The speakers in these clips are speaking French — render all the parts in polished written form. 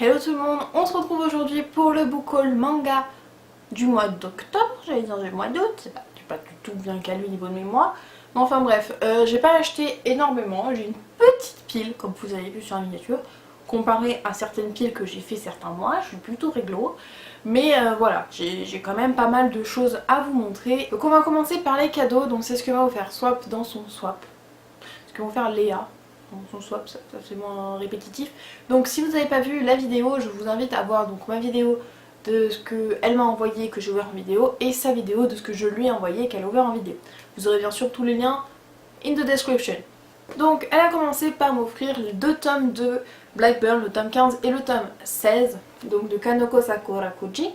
Hello tout le monde, on se retrouve aujourd'hui pour le book haul manga du mois d'octobre, j'allais dire du mois d'août, c'est pas du tout bien calé au niveau de mes mois. Mais enfin bref, j'ai pas acheté énormément, j'ai une petite pile comme vous avez vu sur la miniature. Comparé à certaines piles que j'ai fait certains mois, je suis plutôt réglo. Mais voilà, j'ai quand même pas mal de choses à vous montrer. Donc on va commencer par les cadeaux, donc c'est ce que va offert Swap dans son Swap. Ce que va offert Léa dans son Swap, ça c'est moins répétitif. Donc si vous n'avez pas vu la vidéo, je vous invite à voir donc ma vidéo de ce qu'elle m'a envoyé que j'ai ouvert en vidéo et sa vidéo de ce que je lui ai envoyé qu'elle a ouvert en vidéo. Vous aurez bien sûr tous les liens in the description. Donc elle a commencé par m'offrir les deux tomes de Blackbird, le tome 15 et le tome 16, donc de Kanoko Sakura Koji,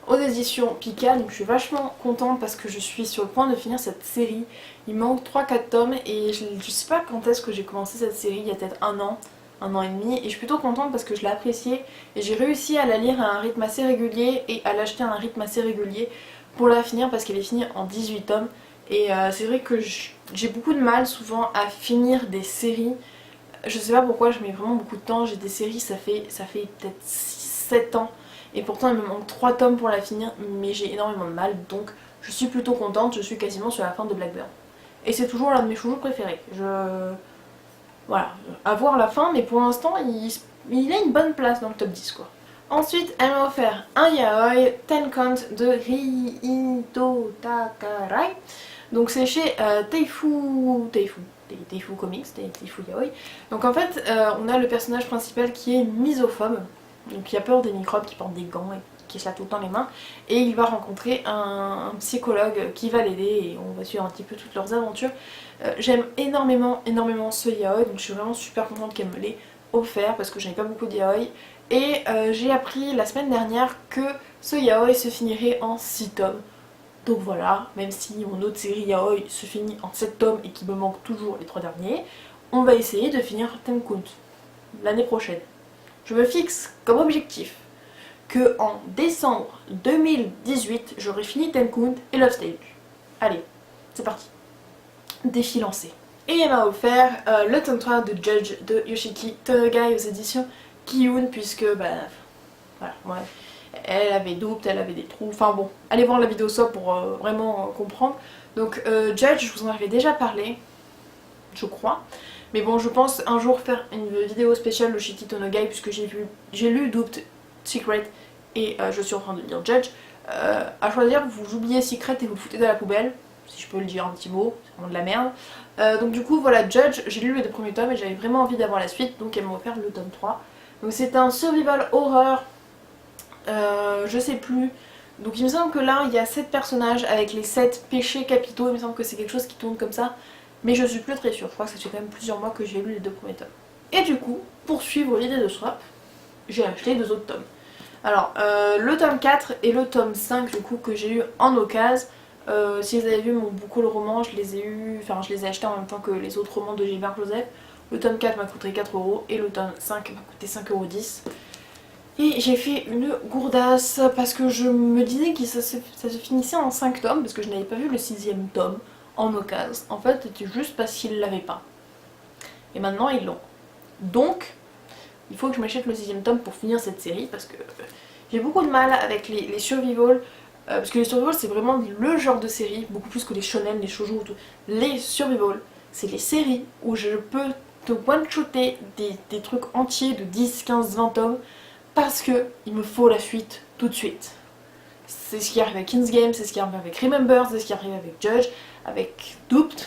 aux éditions Pika. Donc je suis vachement contente parce que je suis sur le point de finir cette série. Il manque 3-4 tomes et je sais pas quand est-ce que j'ai commencé cette série, il y a peut-être un an et demi, et je suis plutôt contente parce que je l'ai appréciée et j'ai réussi à la lire à un rythme assez régulier et à l'acheter à un rythme assez régulier pour la finir parce qu'elle est finie en 18 tomes. Et c'est vrai que j'ai beaucoup de mal souvent à finir des séries. Je sais pas pourquoi, je mets vraiment beaucoup de temps. J'ai des séries, ça fait peut-être 6-7 ans. Et pourtant il me manque 3 tomes pour la finir, mais j'ai énormément de mal. Donc je suis plutôt contente, je suis quasiment sur la fin de Blackbird. Et c'est toujours l'un de mes shoujo préférés. Voilà, à voir la fin, mais pour l'instant il a une bonne place dans le top 10 quoi. Ensuite, elle m'a offert un yaoi, Tenkant de Riito Takarai. Donc c'est chez Teifu Comics, Teifu Yaoi. Donc en fait, on a le personnage principal qui est misophobe, donc il a peur des microbes, qui porte des gants et qui se lave tout le temps les mains. Et il va rencontrer un psychologue qui va l'aider et on va suivre un petit peu toutes leurs aventures. J'aime énormément ce yaoi, donc je suis vraiment super contente qu'elle me l'ait offert parce que j'avais pas beaucoup de yaoi. Et j'ai appris la semaine dernière que ce yaoi se finirait en 6 tomes. Donc voilà, même si mon autre série yaoi se finit en 7 tomes et qu'il me manque toujours les 3 derniers, on va essayer de finir Tenkount l'année prochaine. Je me fixe comme objectif que en décembre 2018, j'aurai fini Tenkount et Love Stage. Allez, c'est parti. Défi lancé. Et elle m'a offert le tome 3 de Judge de Yoshiki Tonogai aux éditions Kiyun, puisque bah voilà, ouais, elle avait doute, elle avait des trous, enfin bon, allez voir la vidéo ça pour vraiment comprendre. Donc Judge, je vous en avais déjà parlé, je crois, mais bon, je pense un jour faire une vidéo spéciale Yoshiki Tonogai, puisque j'ai lu Duped, Secret et je suis en train de lire Judge. À choisir, vous oubliez Secret et vous le foutez dans la poubelle, si je peux le dire un petit mot, c'est vraiment de la merde. Donc du coup voilà, Judge, j'ai lu les 2 premiers tomes et j'avais vraiment envie d'avoir la suite, donc elle m'a offert le tome 3. Donc c'est un survival horror, je sais plus. Donc il me semble que là il y a 7 personnages avec les 7 péchés capitaux, il me semble que c'est quelque chose qui tourne comme ça. Mais je suis plus très sûre, je crois que ça fait quand même plusieurs mois que j'ai lu les 2 premiers tomes. Et du coup, pour suivre l'idée de Swap, j'ai acheté 2 autres tomes. Alors le tome 4 et le tome 5 du coup que j'ai eu en occasion. Si vous avez vu mon beaucoup le roman, je les ai achetés en même temps que les autres romans de Gilbert Joseph. Le tome 4 m'a coûté 4€ et le tome 5 m'a coûté 5,10€. Et j'ai fait une gourdasse parce que je me disais que ça se finissait en 5 tomes parce que je n'avais pas vu le 6ème tome en occasion. En fait c'était juste parce qu'ils l'avaient pas. Et maintenant ils l'ont. Donc il faut que je m'achète le 6ème tome pour finir cette série parce que j'ai beaucoup de mal avec les survival. Parce que les survival c'est vraiment le genre de série, beaucoup plus que les shonen, les shoujo ou tout. Les survival, c'est les séries où je peux te one-shotter des trucs entiers de 10, 15, 20 tomes parce que il me faut la suite tout de suite. C'est ce qui arrive avec King's Game, c'est ce qui arrive avec Remember, c'est ce qui arrive avec Judge, avec Duped.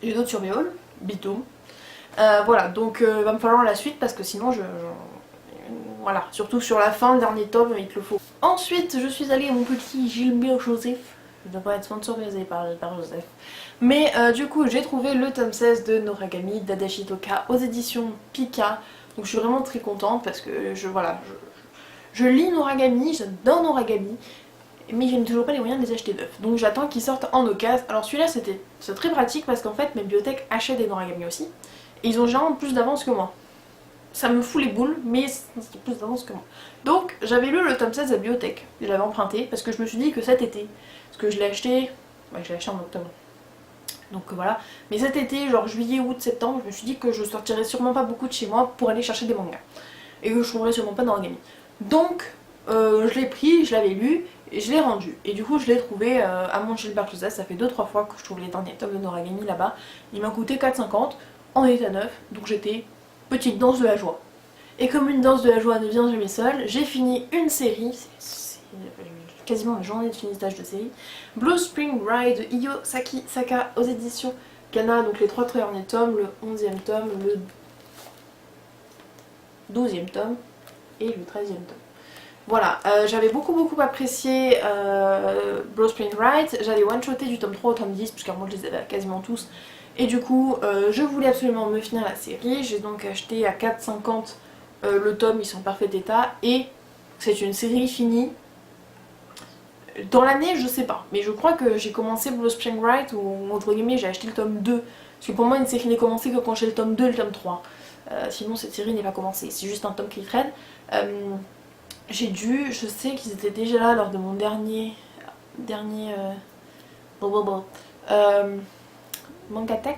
J'ai d'autres survival, Bitoum. Voilà, donc va me falloir la suite parce que sinon voilà, surtout sur la fin, le dernier tome, il te le faut. Ensuite, je suis allée à mon petit Gilbert Joseph. Je ne dois pas être sponsorisée par Joseph. Mais du coup, j'ai trouvé le tome 16 de Noragami d'Adachi Toka aux éditions Pika. Donc je suis vraiment très contente parce que je lis Noragami, j'adore Noragami. Mais je n'ai toujours pas les moyens de les acheter neufs. Donc j'attends qu'ils sortent en occasion. Alors celui-là, c'est très pratique parce qu'en fait, mes bibliothèques achètent des Noragami aussi. Et ils ont généralement plus d'avance que moi. Ça me fout les boules, mais c'est plus d'avance que moi. Donc j'avais lu le tome 16 à la bibliothèque. Je l'avais emprunté parce que je me suis dit que cet été, parce que je l'ai acheté, ouais, je l'ai acheté en octobre. Donc voilà, mais cet été, genre juillet, août, septembre, je me suis dit que je sortirais sûrement pas beaucoup de chez moi pour aller chercher des mangas. et que je trouverai sûrement pas dans Origami. Donc je l'ai pris, je l'avais lu et je l'ai rendu. Et du coup je l'ai trouvé à mon Gilbert Joseph. Ça fait 2-3 fois que je trouve les derniers tomes de Noragami là-bas. Il m'a coûté 4,50 en état neuf, donc j'étais petite danse de la joie. Et comme une danse de la joie ne vient jamais seule, j'ai fini une série, c'est quasiment la journée de finissage de série. Blue Spring Ride de Iyo Saka aux éditions Kana, donc les 3 derniers tomes, le 11e tome, le 12e tome et le 13e tome. Voilà, j'avais beaucoup apprécié Blue Spring Ride, j'avais one-shoté du tome 3 au tome 10, puisqu'à moi je les avais quasiment tous. Et du coup, je voulais absolument me finir la série, j'ai donc acheté à 4,50 le tome, ils sont en parfait état, et c'est une série finie. Dans l'année, je sais pas, mais je crois que j'ai commencé Blue Spring Ride, ou entre guillemets j'ai acheté le tome 2, parce que pour moi une série n'est commencée que quand j'ai le tome 2 et le tome 3. Sinon cette série n'est pas commencée, c'est juste un tome qui traîne. Je sais qu'ils étaient déjà là lors de mon dernier Manga Tech,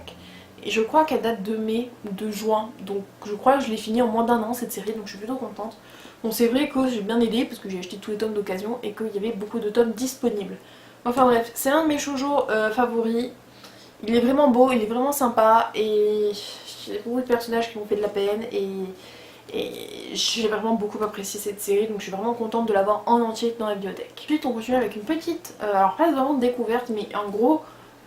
et je crois qu'elle date de mai ou de juin, donc je crois que je l'ai fini en moins d'un an cette série, donc je suis plutôt contente. Bon, c'est vrai que j'ai bien aidé parce que j'ai acheté tous les tomes d'occasion et qu'il y avait beaucoup de tomes disponibles. Enfin bref, c'est un de mes shoujo favoris. Il est vraiment beau, il est vraiment sympa et il y a beaucoup de personnages qui m'ont fait de la peine et j'ai vraiment beaucoup apprécié cette série, donc je suis vraiment contente de l'avoir en entier dans la bibliothèque. Ensuite on continue avec une petite, alors pas vraiment de découverte, mais un gros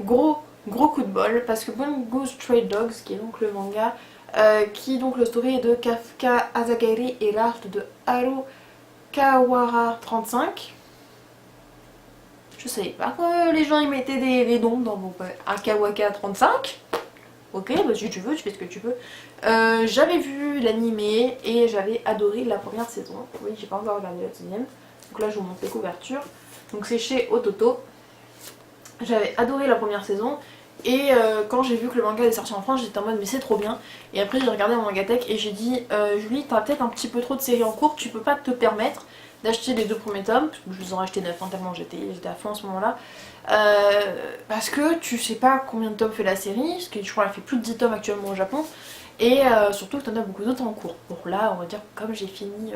coup de bol, parce que Bungo Goose Stray Dogs, qui est donc le manga, qui donc le story est de Kafka Asagari et l'art de Haru Kawara 35. Je savais pas que les gens y mettaient des noms dans mon Akawaka 35. Ok, bah si tu veux, tu fais ce que tu veux. J'avais vu l'animé et j'avais adoré la première saison. Oui, j'ai pas encore regardé la deuxième. Donc là, je vous montre les couvertures. Donc c'est chez Ototo. J'avais adoré la première saison. Et quand j'ai vu que le manga est sorti en France, j'étais en mode mais c'est trop bien. Et après j'ai regardé mon Mangatech et j'ai dit Julie, t'as peut-être un petit peu trop de séries en cours, tu peux pas te permettre d'acheter les 2 premiers tomes, parce que je les aurais acheté 9 tellement j'étais à fond en ce moment là, parce que tu sais pas combien de tomes fait la série, parce que je crois qu'elle fait plus de 10 tomes actuellement au Japon, et surtout que t'en as beaucoup d'autres en cours. Donc là on va dire comme j'ai fini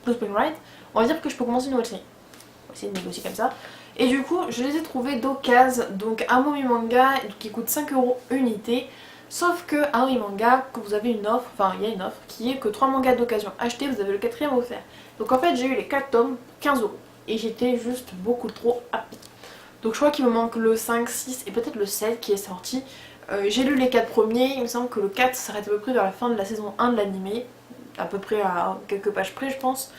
Blue Spring Ride, on va dire que je peux commencer une nouvelle série. On va essayer de négocier comme ça. Et du coup je les ai trouvés d'occasion, donc à Momi Manga qui coûte 5€ unité. Sauf que à Momi Manga, que vous avez une offre, enfin il y a une offre qui est que 3 mangas d'occasion achetés, vous avez le 4e offert. Donc en fait j'ai eu les 4 tomes, 15€. Et j'étais juste beaucoup trop happy. Donc je crois qu'il me manque le 5, 6 et peut-être le 7 qui est sorti. J'ai lu les 4 premiers, il me semble que le 4 s'arrête à peu près vers la fin de la saison 1 de l'animé. À peu près à quelques pages près je pense.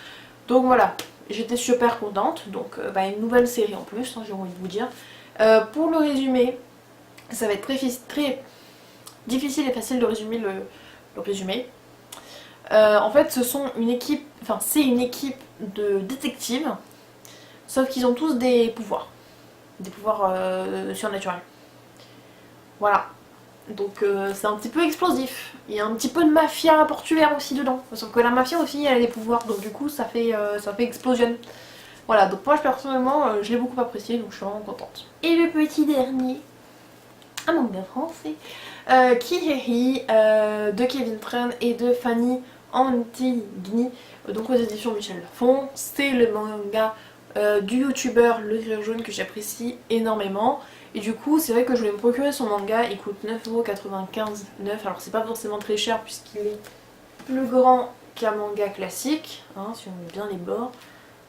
Donc voilà, j'étais super contente. Donc une nouvelle série en plus, hein, j'ai envie de vous dire. Pour le résumé, ça va être très difficile et facile de résumer le résumé. En fait ce sont une équipe, enfin c'est une équipe de détectives, sauf qu'ils ont tous des pouvoirs surnaturels. Voilà. Donc c'est un petit peu explosif. Il y a un petit peu de mafia portuaire aussi dedans. Sauf que la mafia aussi elle a des pouvoirs, donc du coup ça fait explosion. Voilà, donc moi personnellement je l'ai beaucoup apprécié, donc je suis vraiment contente. Et le petit dernier, un manga français, Kiheri de Kevin Tran et de Fanny Antigni, donc aux éditions Michel Lafon. C'est le manga du youtubeur Le Rire Jaune que j'apprécie énormément. Et du coup c'est vrai que je voulais me procurer son manga, il coûte 9,95€. Alors c'est pas forcément très cher puisqu'il est plus grand qu'un manga classique, hein, si on met bien les bords.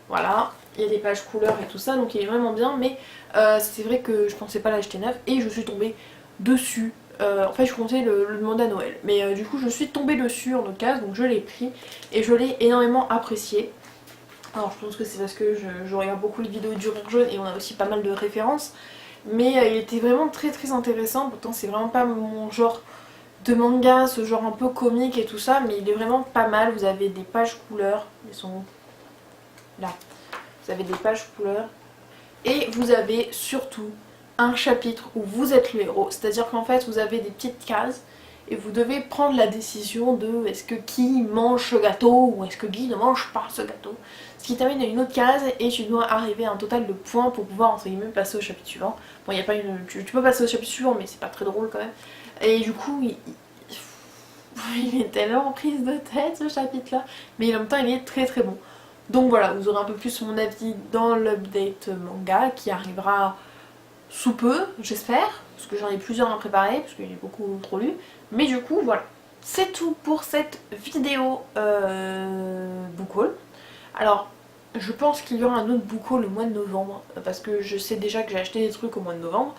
Voilà, il y a des pages couleurs et tout ça, donc il est vraiment bien, mais c'est vrai que je pensais pas l'acheter neuf et je suis tombée dessus. En fait je comptais le demander à Noël, mais du coup je suis tombée dessus en occasion, donc je l'ai pris et je l'ai énormément apprécié. Alors je pense que c'est parce que je regarde beaucoup les vidéos du Rire Jaune et on a aussi pas mal de références, mais il était vraiment très intéressant. Pourtant c'est vraiment pas mon genre de manga, ce genre un peu comique et tout ça, mais il est vraiment pas mal. Vous avez des pages couleurs, ils sont là, vous avez des pages couleurs et vous avez surtout un chapitre où vous êtes le héros, c'est-à-dire qu'en fait vous avez des petites cases et vous devez prendre la décision de est-ce que Guy mange ce gâteau ou est-ce que Guy ne mange pas ce gâteau, ce qui t'amène à une autre case et tu dois arriver à un total de points pour pouvoir entre guillemets passer au chapitre suivant. Bon, il y a pas une... tu peux passer au chapitre suivant mais c'est pas très drôle quand même. Et du coup il est tellement prise de tête ce chapitre là, mais en même temps il est très très bon. Donc voilà, vous aurez un peu plus mon avis dans l'update manga qui arrivera sous peu, j'espère, parce que j'en ai plusieurs à préparer, parce que j'ai beaucoup trop lu. Mais du coup, voilà. C'est tout pour cette vidéo book haul. Alors, je pense qu'il y aura un autre book haul au mois de novembre, parce que je sais déjà que j'ai acheté des trucs au mois de novembre.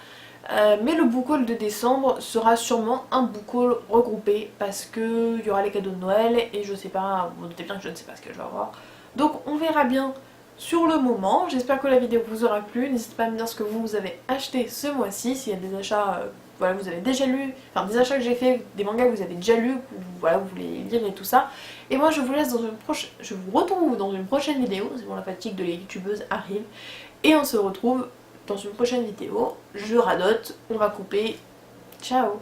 Mais le book haul de décembre sera sûrement un book haul regroupé, parce qu'il y aura les cadeaux de Noël, et je sais pas, vous doutez bien que je ne sais pas ce que je vais avoir. Donc on verra bien sur le moment. J'espère que la vidéo vous aura plu. N'hésitez pas à me dire ce que vous avez acheté ce mois-ci, s'il y a des achats voilà, vous avez déjà lu, enfin des achats que j'ai fait, des mangas que vous avez déjà lus, voilà, vous voulez lire et tout ça. Et moi je vous laisse dans une prochaine, je vous retrouve dans une prochaine vidéo, c'est bon la fatigue de les youtubeuses arrive. Et on se retrouve dans une prochaine vidéo, je radote, on va couper, ciao.